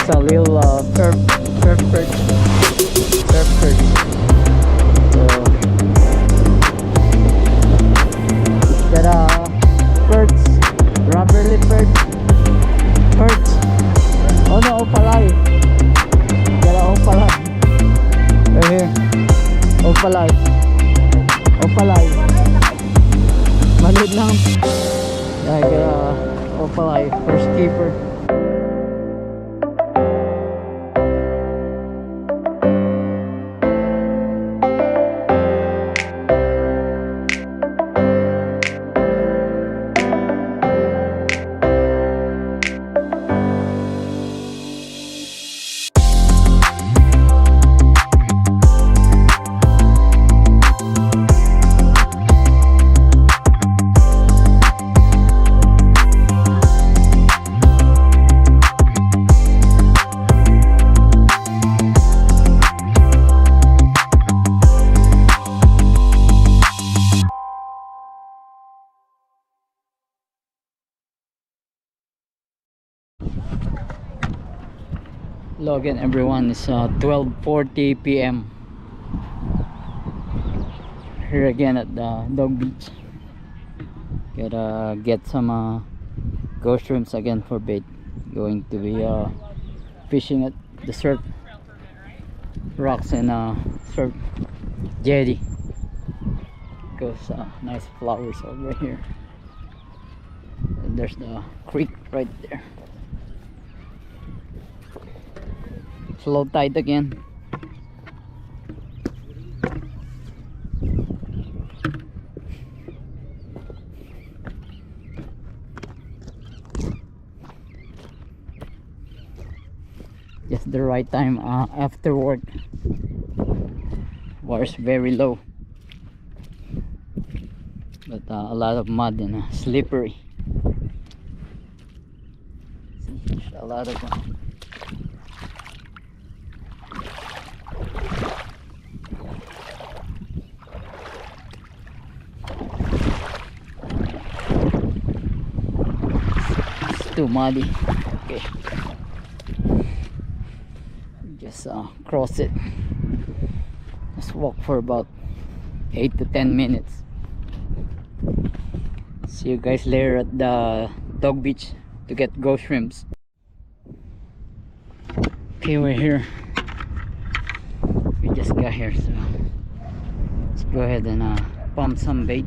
It's a little surf perch. Surf perch. So got a perch, rubber lip perch. Perch. Oh no, Opaleye. Got a Opaleye. Right here. Opaleye. Opaleye. Maliit lang. Yeah, I got a Opaleye first keeper. Hello again everyone, it's 12:40 p.m. here again at the dog beach. Gotta get some ghost shrimps again for bait. Going to be fishing at the surf rocks and surf jetty. Goes nice flowers over here, and there's the creek right there. It's low tide again. Just the right time after work. Water's very low, but a lot of mud and slippery. See, there's a lot of too muddy. Okay, just cross it. Just walk for about 8 to 10 minutes. See you guys later at the dog beach to get ghost shrimps. Okay, we're here. We just got here, so let's go ahead and pump some bait.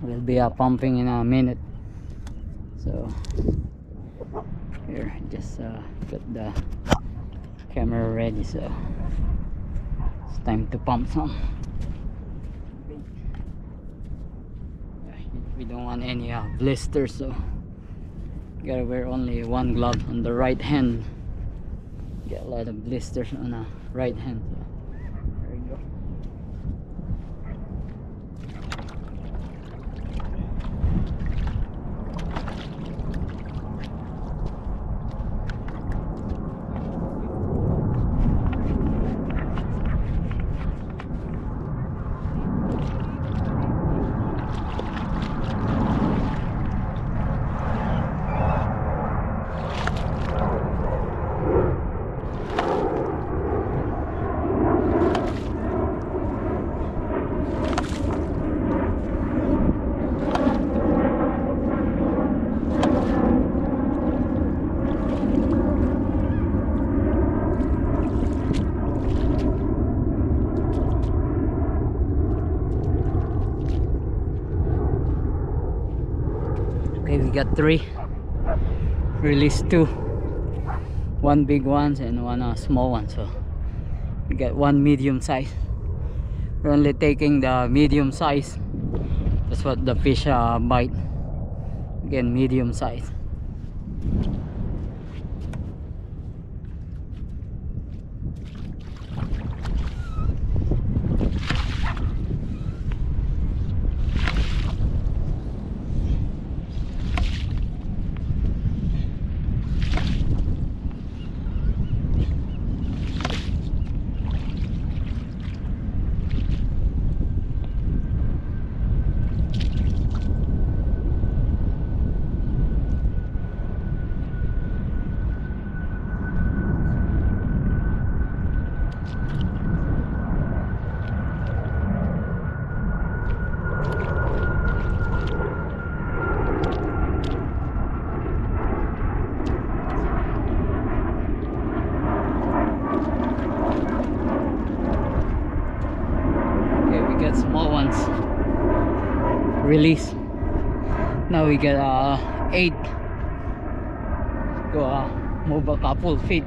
We'll be pumping in a minute. So here, just got the camera ready, so it's time to pump some. We don't want any blisters, so gotta wear only one glove on the right hand. Get a lot of blisters on the right hand, so there you go. Okay, we got 3. Released 2. 1 big ones and 1 small one. So we got 1 medium size. We're only taking the medium size. That's what the fish bite. Again, medium size. release. Now we get 8. Go move a couple feet.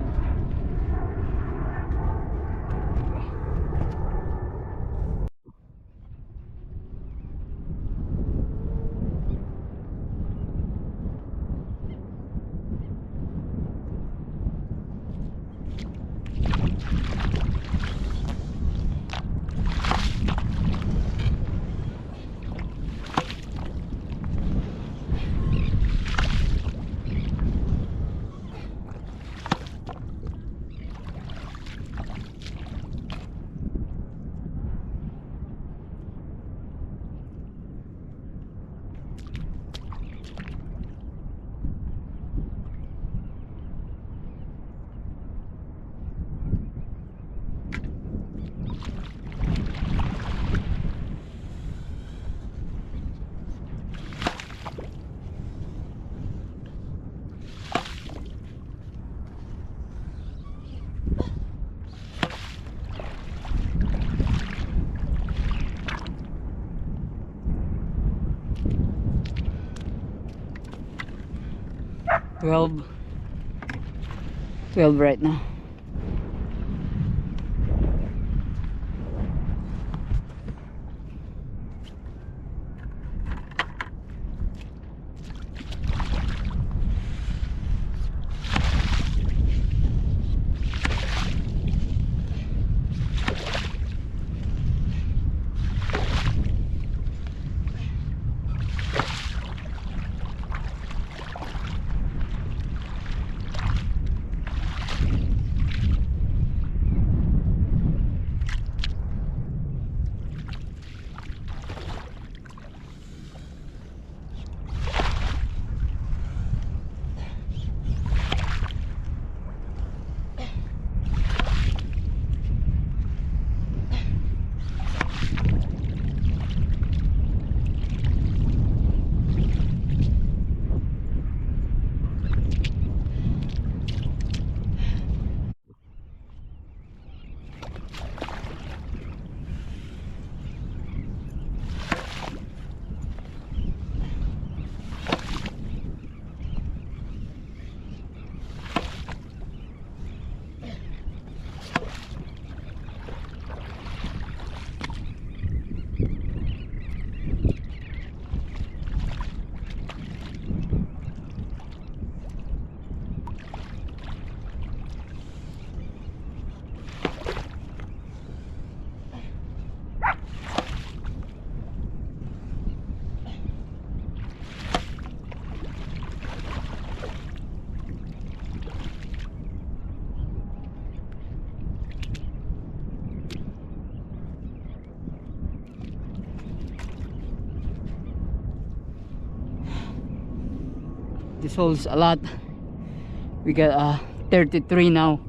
Twelve right now. This holds a lot. We got 33 now.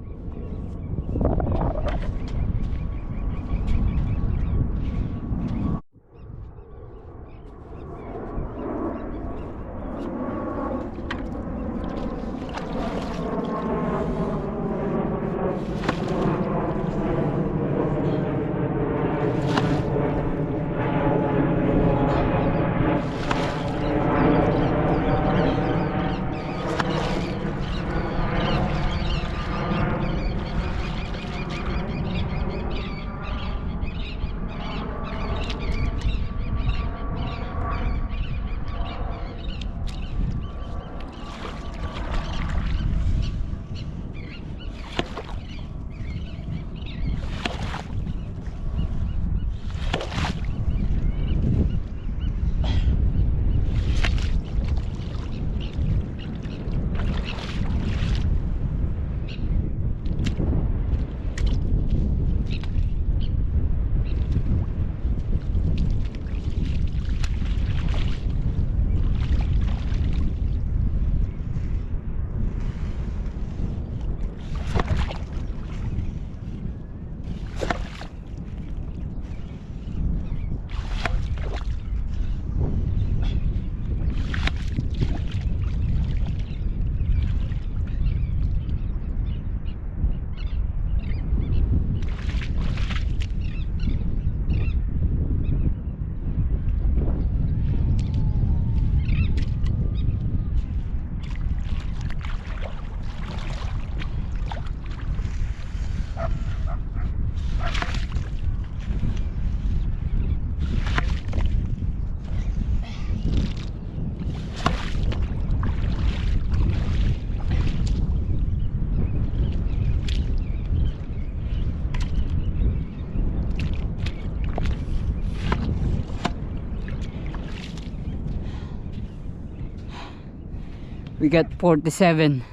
We got 47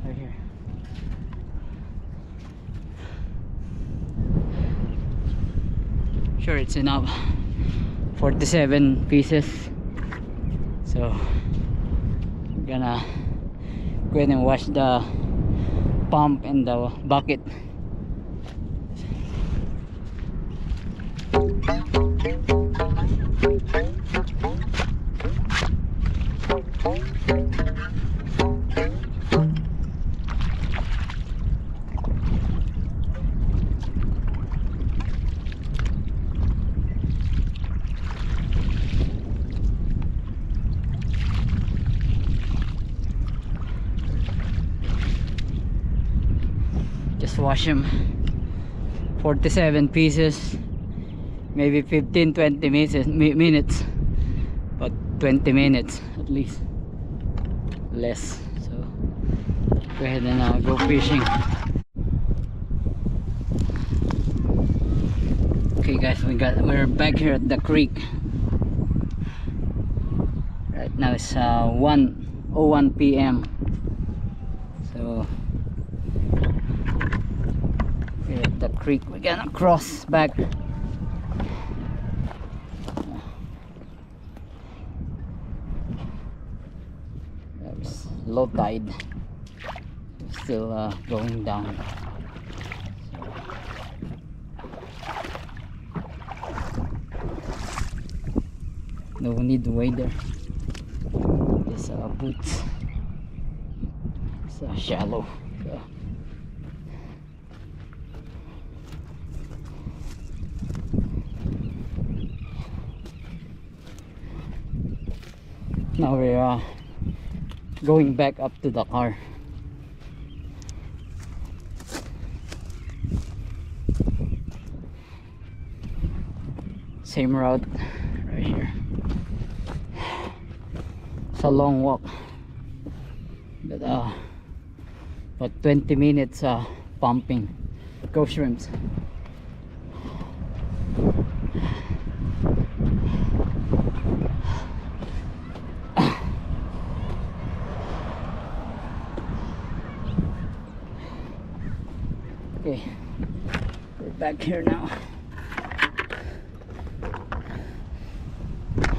right here. Sure, it's enough. 47 pieces. So we're gonna go ahead and wash the pump and the bucket. Just wash them. 47 pieces, maybe 15-20 minutes, but 20 minutes at least, less. So go ahead and go fishing. Okay guys, we're back here at the creek. Right now it's 1:01 p.m. So here at the creek, we're gonna cross back. There's low tide, still going down. No need to wade there. This boots. It's shallow. So now we're going back up to the car. Same route right here. It's a long walk, but 20 minutes pumping. Go shrimps. Okay, we're back here now. Let's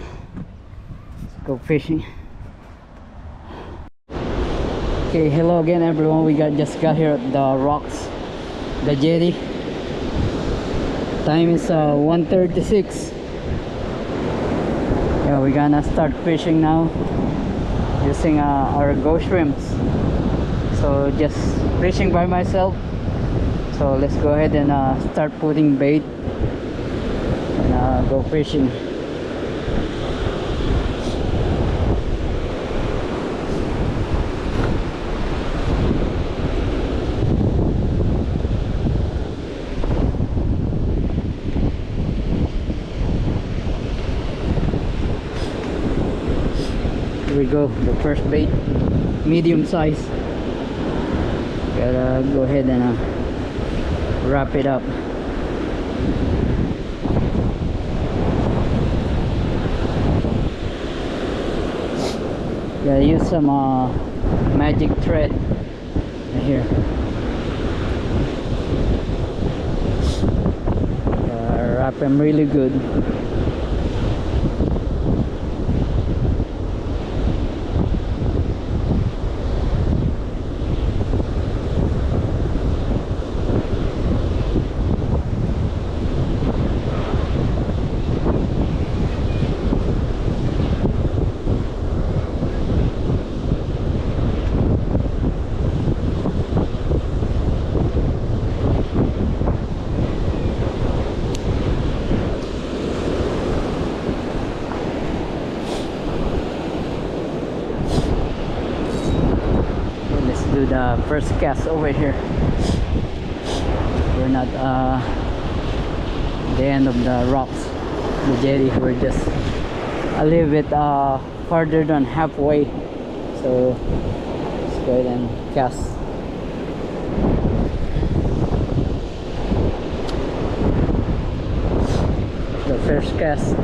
go fishing. Okay, hello again everyone. We just got here at the rocks, the jetty. Time is 1:36. Yeah, we're gonna start fishing now using our ghost shrimps. So just fishing by myself. So let's go ahead and start putting bait and go fishing. Here we go, the first bait, medium size. Gotta go ahead and wrap it up. Gotta use some magic thread right here. Wrap them really good. The first cast over here. We're not the end of the rocks, the jetty. We're just a little bit farther than halfway. So let's go ahead and cast. The first cast.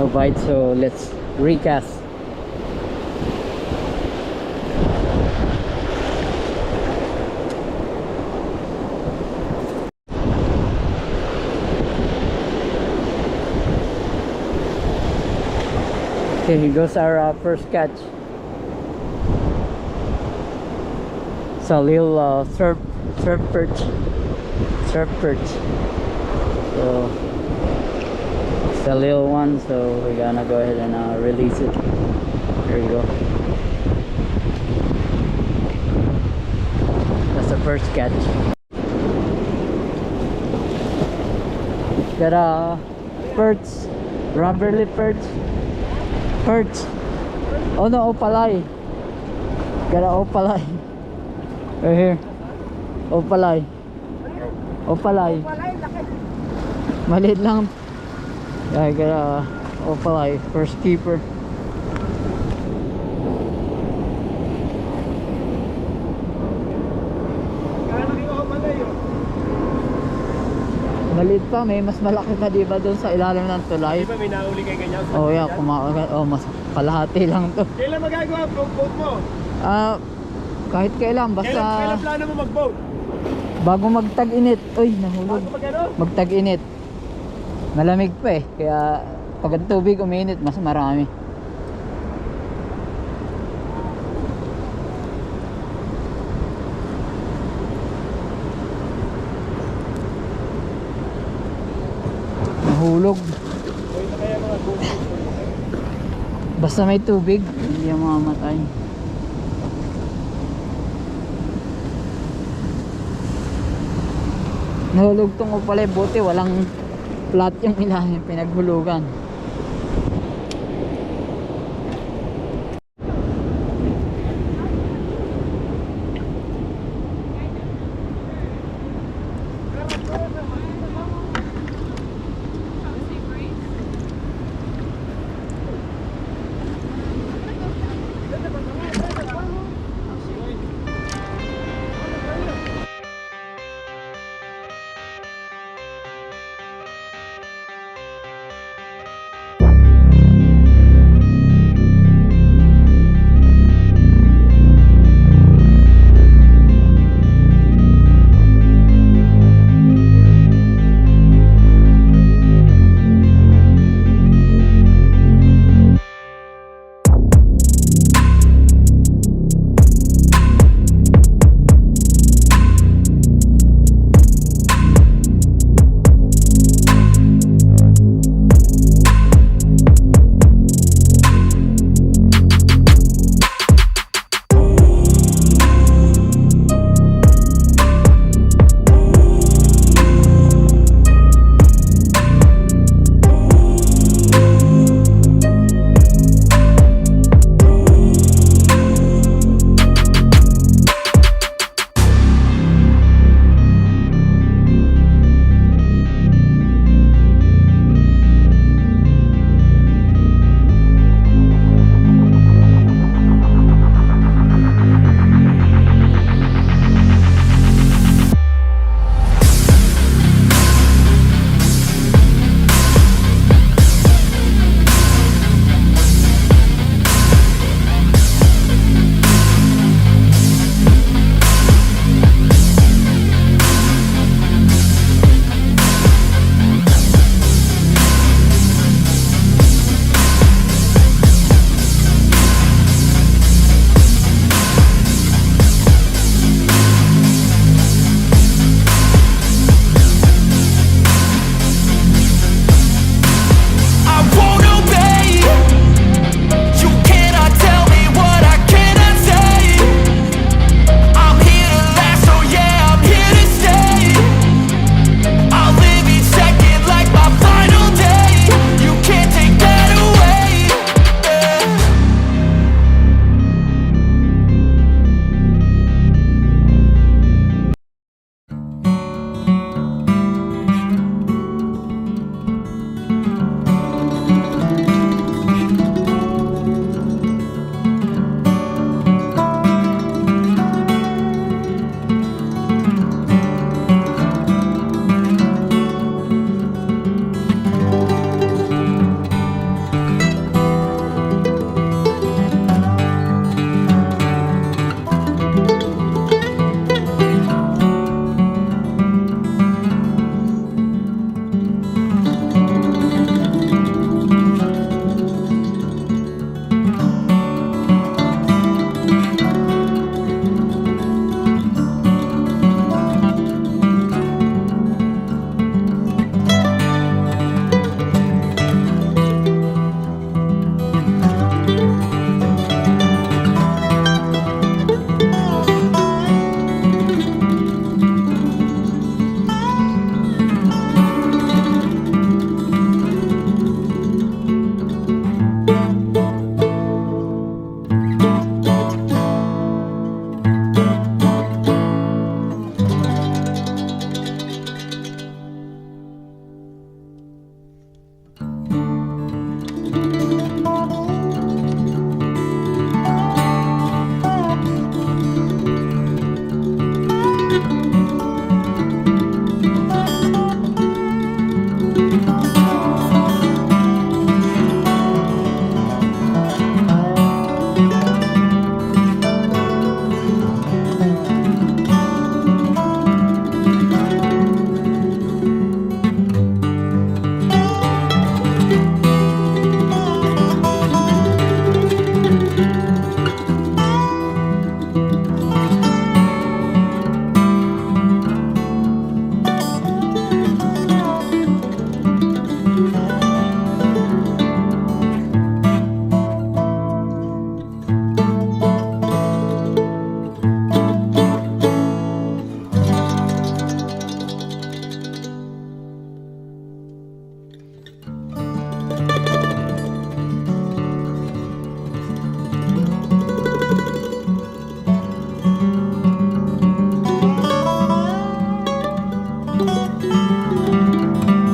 no bite, so let's recast. Okay, here goes our first catch. It's a little surf perch. So it's a little one, so we're gonna go ahead and release it. There you go. That's the first catch. Got a perch, rubber lip perch. Oh no, opaleye. Got a opaleye. Right here. Opaleye. Maliit lang. Yeah, I got a opaleye. First keeper. Maliit pa, may mas malaki pa diba doon sa ilalim ng tulay? Diba may nauli kay ganyan? Oh yeah, kumakagat. Oh, mas kalahati lang to. Kailan magagawa ang boat mo? Kahit kailan, basta Kailan plano mo mag-boat? bago magtag-init. Uy, nahulog. Bago mag-ano? Magtag-init. Malamig pa eh, kaya pag ang tubig uminit, mas marami. Nahulog. Pwede kaya mga boat. Basta may tubig, hindi yung mamamatay. Nahulog tong opaleye, buti walang flat yung ilalim, pinaghulugan.